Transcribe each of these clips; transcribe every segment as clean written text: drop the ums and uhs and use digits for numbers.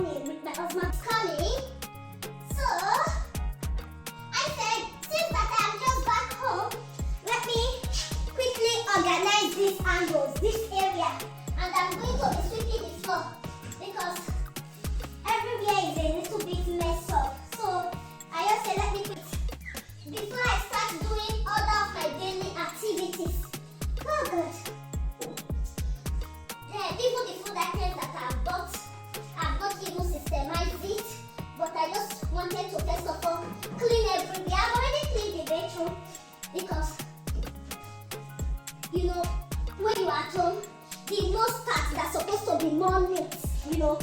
morning with my husband coming. So I said, since that I'm just back home, let me quickly organize these angles, this area, and I'm going to be sweeping the floor because everywhere is a little bit messed up. So I just said, let me quit before I start doing other of my daily activities. Oh God. Yeah, even the food items that I've not even systemized it, but I just wanted to first of all clean everywhere. I've already cleaned the bedroom because, you know, when you're at home, the most part that's supposed to be more neat, you know,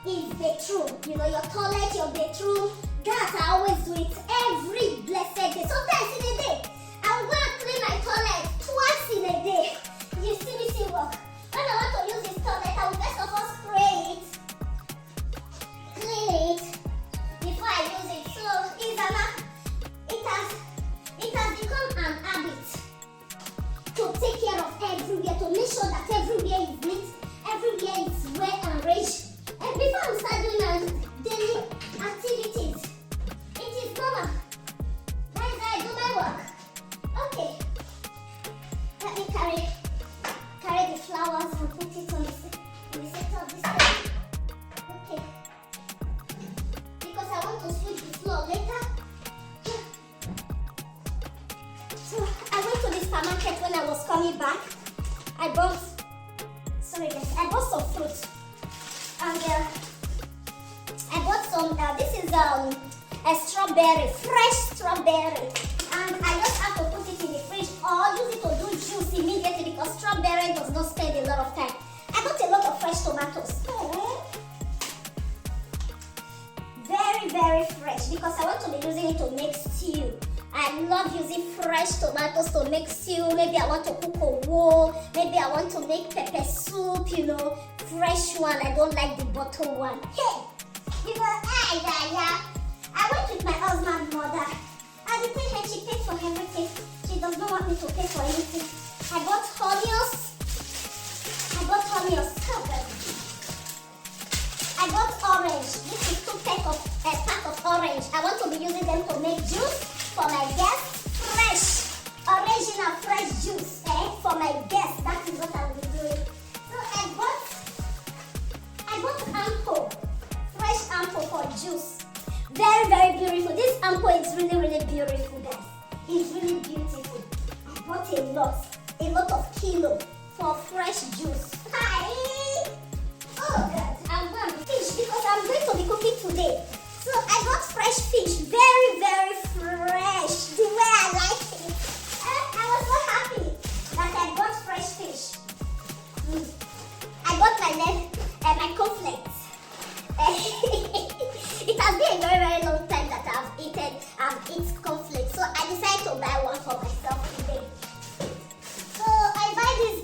is bedroom. You know, your toilet, your bedroom. That I always do it every blessed day. Sometimes in a day, I will go and clean my toilet twice in a day. You see me see work. When I want to use this toilet, I will first of all spray it, clean it before I use it. So it has become an habit to take care of everywhere, to make sure that everywhere is neat, everywhere is well arranged. And before I start doing my daily activities, it is normal. That is how I do my work. Okay. Let me carry the flowers and put it on the center of this table. Okay. Because I want to sweep the floor later. So I went to the supermarket when I was coming back. I bought some fruit. And I bought some, this is a strawberry, fresh strawberry. And I just have to put it in the fridge or use it to do juice immediately because strawberry does not spend a lot of time. I got a lot of fresh tomatoes. Very, very fresh because I want to be using it to make stew. I love using fresh tomatoes to make stew. Maybe I want to cook a roll. Maybe I want to make pepper soup, you know. Fresh one. I don't like the bottle one. Hey! You know, I went with my husband's mother. And the thing is, she paid for everything. She does not want me to pay for anything. I bought onions. Oh, God. I got orange. This is pack of orange. I want to be using them to make juice for my guests. Fresh, original fresh juice for my guests. That is what I will be doing. So I bought ample, fresh ample for juice. Very, very beautiful. This ample is really, really beautiful, guys. It's really beautiful. I bought a lot of kilo for fresh juice. Hi! Oh God, I'm going to fish because I'm going to be cooking today. So I got fresh fish, very, very fresh, the way I like it. I was so happy that I got fresh fish. I got my cornflakes. It has been a very, very long time that I've eaten cornflakes. So I decided to buy one for myself today. So I buy this,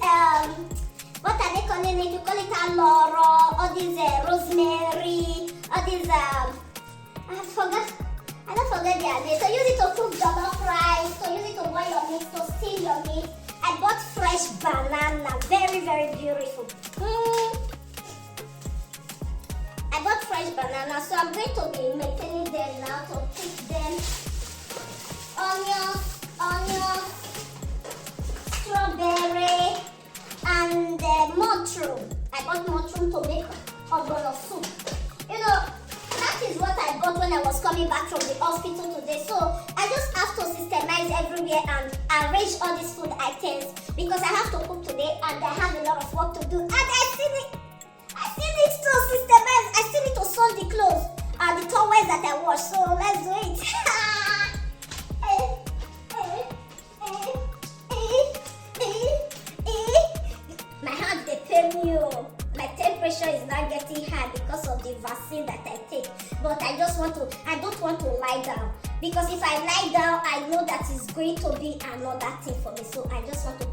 what are they calling it? You call it tailor, or this rosemary, or this, I don't forget their name. So use it to cook jollof rice, to use it to boil your meat, to steam your meat. I bought fresh banana, very, very beautiful. I bought fresh banana, so I'm going to be maintaining them now to pick them. Onions, strawberry, and mushroom. I bought mushroom to make ogbono soup. You know, that is what I got when I was coming back from the hospital today. So I just have to systemize everywhere and arrange all these food items because I have to cook today and I have a lot of work to do. And I still need to systemize. I still need to sew the clothes and the towels that I wash. So let's do it. My hands, they pain me. My temperature is not getting high because of the vaccine that I take. But I don't want to lie down. Because if I lie down, I know that it's going to be another thing for me. So I just want to